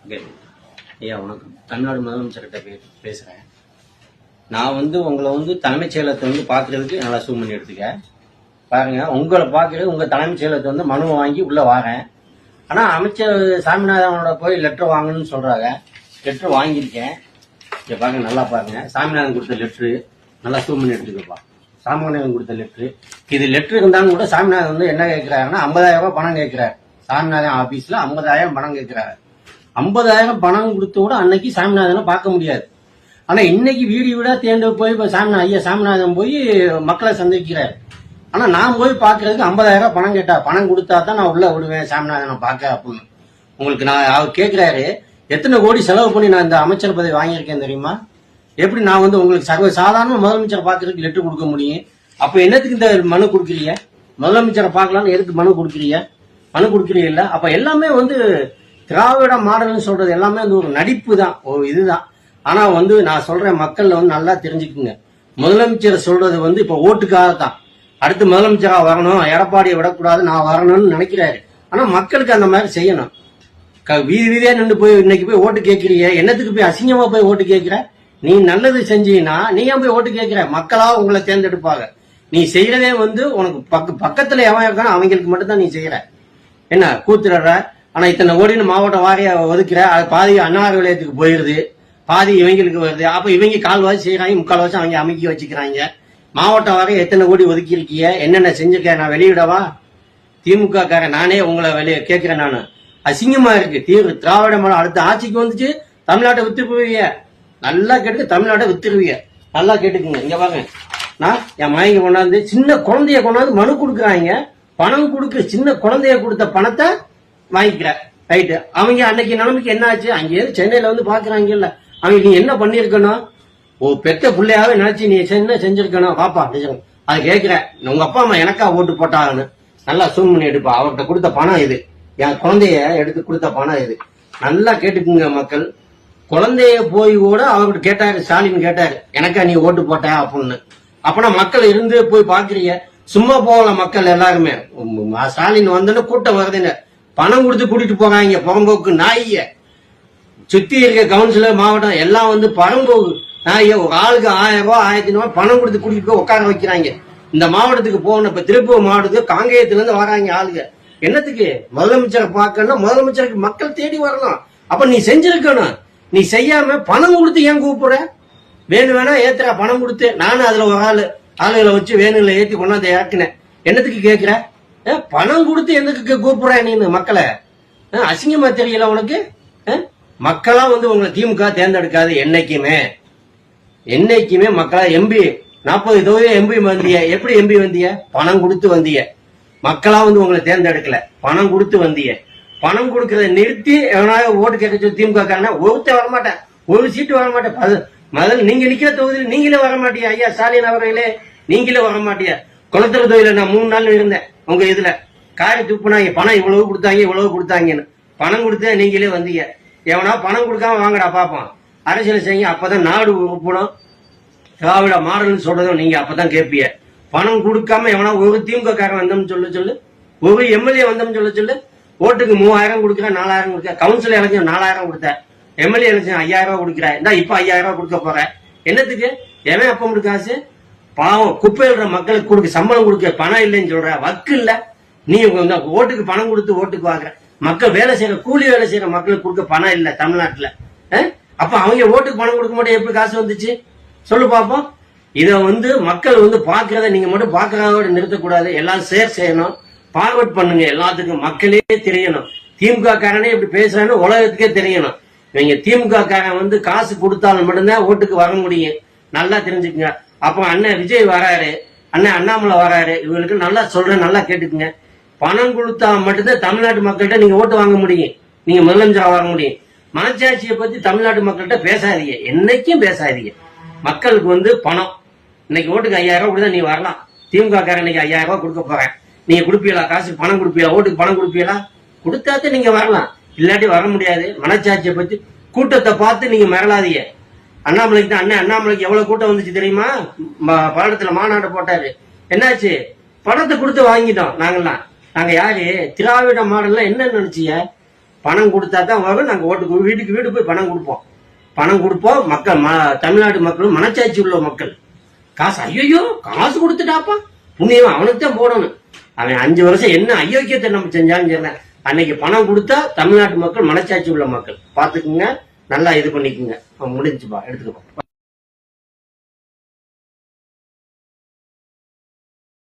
Okay ஐயா வணக்கம். தமிழ்நாடு முதலமைச்சர்கிட்ட பேசுகிறேன். நான் உங்களை தலைமைச் செயலகத்தை பார்க்கறதுக்கு நல்லா சூம் பண்ணி எடுத்துக்க பாருங்க. உங்களை பார்க்கறது உங்கள் தலைமைச் செயலகத்தை மனுவை வாங்கி உள்ளே வரேன். ஆனால் அமைச்சர் சாமிநாதனோட போய் லெட்டர் வாங்கணும்னு சொல்கிறாங்க. லெட்டர் வாங்கியிருக்கேன். இங்கே பாருங்க, நல்லா பாருங்க. சாமிநாதன் கொடுத்த லெட்ரு நல்லா சூம் பண்ணி எடுத்துக்கப்பா. சாமிநாதன் கொடுத்த லெட்ரு. இது லெட்ரு இருந்தாலும் கூட சாமிநாதன் என்ன கேட்குறாருன்னா 50,000 ரூபாய் பணம் கேட்குறாரு. சாமிநாதன் ஆஃபீஸில் 50,000 பணம் கேட்குறாரு. 50,000 பணம் கொடுத்து கூட அன்னைக்கு சாமிநாதனை பார்க்க முடியாது. ஆனா இன்னைக்கு வீடு வீடா தேர்ந்து போய் ஐயா சாமிநாதன் போய் மக்களை சந்திக்கிறாரு. ஆனா நான் போய் பாக்குறதுக்கு 50,000 பணம் கேட்டா, பணம் கொடுத்தா தான் நான் உள்ள விடுவேன் சாமிநாதனை பார்க்க அப்படின்னு. உங்களுக்கு நான் அவர் கேட்கிறாரு, எத்தனை கோடி செலவு பண்ணி நான் இந்த அமைச்சர் பதவி வாங்கியிருக்கேன் தெரியுமா? எப்படி நான் உங்களுக்கு சாதாரண முதலமைச்சர் பாக்குறதுக்கு லெட்டர் கொடுக்க முடியும்? அப்ப என்னத்துக்கு இந்த மனு கொடுக்குறீங்க? முதலமைச்சரை பார்க்கலாம்னு எதுக்கு மனு கொடுக்குறீங்க? மனு கொடுக்குறீங்க இல்ல? அப்ப எல்லாமே திராவிட மாடல்னு சொல்றது எல்லாமே ஒரு நடிப்பு தான், ஒரு இதுதான். ஆனா நான் சொல்றேன், மக்கள் நல்லா தெரிஞ்சுக்குங்க. முதலமைச்சர் சொல்றது இப்ப ஓட்டுக்காக தான். அடுத்து முதலமைச்சரா வரணும், எடப்பாடியை விடக்கூடாது, நான் வரணும்னு நினைக்கிறாரு. ஆனா மக்களுக்கு அந்த மாதிரி செய்யணும். வீதி வீதியா நின்று போய் இன்னைக்கு போய் ஓட்டு கேட்கிறீங்க. என்னத்துக்கு போய் அசிங்கமா போய் ஓட்டு கேட்கிற? நீ நல்லது செஞ்சீங்கன்னா நீ ஏன் போய் ஓட்டு கேட்கிற? மக்களா உங்களை தேர்ந்தெடுப்பாங்க. நீ செய்யறதே உனக்கு பக்கத்துல எவன் இருக்கானோ அவங்களுக்கு மட்டும்தான் நீ செய்யற. என்ன கூத்துடுற? ஆனா இத்தனை கோடின்னு மாவட்ட வாரியா ஒதுக்குற, அது பாதி அன்னார் விளையத்துக்கு போயிருது, பாதி இவங்களுக்கு வருது. அப்ப இவங்க கால்வாசி செய்யறாங்க, முக்கால்வாசி அவங்க அமைக்கி வச்சுக்கிறாங்க. மாவட்ட வாரியா எத்தனை கோடி ஒதுக்கி இருக்கீங்க, என்னென்ன செஞ்சிருக்க, நான் வெளியிடவா? திமுக காரன் நானே உங்களை வெளியே கேட்கிறேன். நானு அசிங்கமா இருக்கு. திராவிட மாடல் அடுத்த ஆட்சிக்கு வந்துச்சு, தமிழ்நாட்டை வித்து போவீங்க. நல்லா கேட்டுக்க, தமிழ்நாட்டை வித்துருவீங்க. நல்லா கேட்டுக்குங்க. இங்க பாருங்க, நான் என் மயங்க கொண்டாந்து சின்ன குழந்தைய கொண்டாந்து மனு கொடுக்குறாங்க. பணம் கொடுக்குற சின்ன குழந்தைய கொடுத்த பணத்தை வாங்கிக்கிற. ரைட்டு. அவங்க அன்னைக்கு நிலைமைக்கு என்ன ஆச்சு? அங்கே சென்னையில பாக்குறாங்கல்ல, அவங்க நீ என்ன பண்ணிருக்கணும்? பெத்த பிள்ளையாவே நினைச்சு நீ என்ன செஞ்சிருக்கணும்? பாப்பா அது கேட்கிற. உங்க அப்பா அம்மா எனக்கா ஓட்டு போட்டாங்கன்னு நல்லா சூம் பண்ணி எடுப்பா. அவர்கிட்ட கொடுத்த பணம் இது, என் குழந்தைய எடுத்து கொடுத்த பணம் இது. நல்லா கேட்டுக்குங்க மக்கள். குழந்தைய போய் கூட அவர்கிட்ட கேட்டாரு, ஸ்டாலின் கேட்டாரு, எனக்கா நீ ஓட்டு போட்ட அப்படின்னு. அப்பனா மக்கள் இருந்து போய் பாக்குறீங்க. சும்மா போகல மக்கள் எல்லாருமே. ஸ்டாலின் கூட்டம் வருதுன்னு பணம் கொடுத்து கூட்டிட்டு போறாங்க. புறம்போக்கு நாய சுத்தி இருக்க கவுன்சிலர் மாவட்டம் எல்லாம் பரம்போக்கு நாய. ஒரு ஆளுக்கு 1000 ரூபாய் 1500 ரூபாய் பணம் கொடுத்து கூட்டிட்டு போய் உட்கார வைக்கிறாங்க. இந்த மாவட்டத்துக்கு போகணும். இப்ப திருப்பூர் மாவட்டத்துக்கு காங்கேயத்துல இருந்து வராங்க ஆளுங்க. என்னத்துக்கு? முதலமைச்சரை பார்க்கணும். முதலமைச்சருக்கு மக்கள் தேடி வரணும். அப்ப நீ செஞ்சிருக்கணும். நீ செய்யாம பணம் கொடுத்து ஏன் கூப்பிடுற? வேணா ஏத்துறா பணம் கொடுத்து. நானும் அதுல ஒரு ஆளுகளை வச்சு வேணுல ஏத்தி கொண்டாந்து ஏற்றினேன். என்னத்துக்கு கேட்கிற? பணம் கொடுத்து எதுக்கு கூப்பிடுற நீ மக்களை? அசிங்கமா தெரியல உனக்கு? மக்களா உங்களை திமுக தேர்ந்தெடுக்காது என்னைக்குமே மக்களா. எம்பி 40 தொகுதி எம்பி வந்திய. எப்படி எம்பி வந்திய? பணம் கொடுத்து வந்திய. மக்களா உங்களை தேர்ந்தெடுக்கல, பணம் கொடுத்து வந்திய. பணம் கொடுக்கறத நிறுத்தி எவனா ஓட்டு கேட்க சொல்லி திமுக காரனா ஒருத்தர் வரமாட்டேன், ஒரு சீட்டு வரமாட்டேன். முதல்ல நீங்க நிக்கிற தொகுதியில் நீங்களே வரமாட்டியா? ஐயா ஸ்டாலின் அவர்களே, நீங்களே வரமாட்டியா? குளத்துற தொகுதியில நான் 3 நாள் இருந்தேன். உங்க இதுல காரி துப்புனாங்க, பணம் இவ்வளவு கொடுத்தாங்கன்னு. பணம் கொடுத்து நீங்களே வந்தீங்க. எவனா பணம் கொடுக்காம வாங்கடா பாப்பான். அரசியல் செய்யுங்க, அப்பதான் நாடு உறுப்பணும். திராவிட மாடல்னு சொல்றதும் நீங்க அப்பதான் கேட்பீங்க. பணம் கொடுக்காம எவனா ஒரு திமுக காரன் வந்தோம்னு சொல்லு, ஒரு எம்எல்ஏ வந்தோம்னு சொல்லு. ஓட்டுக்கு 3000 கொடுக்குற, 4000 கொடுக்க. கவுன்சில் எலெக்ஷன் 4000 கொடுத்த, எம்எல்ஏ எலெக்ஷன் 5000 ரூபாய் கொடுக்குற. இந்த இப்ப 5000 ரூபாய் கொடுக்க போற. என்னத்துக்கு? எவன் அப்ப உங்களுக்கு காசு? பாவம் குப்பையிடுற மக்களுக்கு கொடுக்க, சம்பளம் கொடுக்க பணம் இல்லைன்னு சொல்ற. வக்கு இல்ல. நீ ஓட்டுக்கு பணம் கொடுத்து ஓட்டுக்கு வாங்குற. மக்கள் வேலை செய்யற, கூலி வேலை செய்யற மக்களுக்கு கொடுக்க பணம் இல்ல தமிழ்நாட்டுல. அப்ப அவங்க ஓட்டுக்கு பணம் கொடுக்க மாட்டேன், எப்படி காசு வந்துச்சு சொல்லு பாப்போம். இத மக்கள் பாக்குறத நீங்க மட்டும் பாக்குறதோட நிறுத்தக்கூடாது. எல்லாம் ஷேர் செய்யணும், ஃபார்வர்ட் பண்ணுங்க. எல்லாத்துக்கும் மக்களே தெரியணும். திமுக காரனே இப்படி பேசுறான்னு உலகத்துக்கே தெரியணும். இவங்க திமுக காரன் காசு கொடுத்தாலும் மட்டும்தான் ஓட்டுக்கு வர முடியும். நல்லா தெரிஞ்சுக்குங்க. அப்ப அண்ணன் விஜய் வராரு, அண்ணன் அண்ணாமலை வராரு. இவங்களுக்கு நல்லா சொல்றேன், நல்லா கேட்டுக்குங்க. பணம் கொடுத்தா மட்டும்தான் தமிழ்நாட்டு மக்கள்கிட்ட நீங்க ஓட்டு வாங்க முடியும், நீங்க முதலமைச்சரா வாங்க முடியும். மனச்சாட்சியை பத்தி தமிழ்நாட்டு மக்கள்கிட்ட பேசாதீங்க, என்னைக்கும் பேசாதீங்க. மக்களுக்கு பணம் இன்னைக்கு ஓட்டுக்கு 5000 ரூபாய் கொடுத்தா நீ வரலாம். திமுக காரன் இன்னைக்கு 5000 ரூபாய் கொடுக்க போறேன். நீங்க கொடுப்பீங்களா? காசு பணம் கொடுப்பீங்களா? ஓட்டுக்கு பணம் கொடுப்பீங்களா? கொடுத்தாத்தான் நீங்க வரலாம், இல்லாட்டி வர முடியாது. மனச்சாட்சியை பத்தி கூட்டத்தை பார்த்து நீங்க மிரளாதீங்க. அண்ணாமலைக்கு தான் அண்ணாமலைக்கு எவ்வளவு கூட்டம் வந்துச்சு தெரியுமா? பல்லடத்துல மாநாடு போட்டாரு. என்னாச்சு? பணத்தை கொடுத்து வாங்கிட்டோம் நாங்கெல்லாம். நாங்க யாரு? திராவிட மாடல்ல என்ன நினைச்சிய? பணம் கொடுத்தா தான் வரும். நாங்க ஓட்டுக்கு வீட்டுக்கு வீடு போய் பணம் கொடுப்போம். பணம் கொடுப்போம். மக்கள் தமிழ்நாடு மக்கள் மனச்சாட்சி உள்ள மக்கள். காசு ஐயோ காசு கொடுத்துட்டாப்பா புண்ணியம் அவனுக்கு தான் போடணும். அவன் 5 வருஷம் என்ன அயோக்கியத்தை நம்ம செஞ்சாலும் சரி, அன்னைக்கு பணம் கொடுத்தா தமிழ்நாட்டு மக்கள் மனச்சாட்சி உள்ள மக்கள். பாத்துக்குங்க, நல்லா இது பண்ணிக்குங்க. முடிஞ்சுப்பா, எடுத்துக்கப்பா.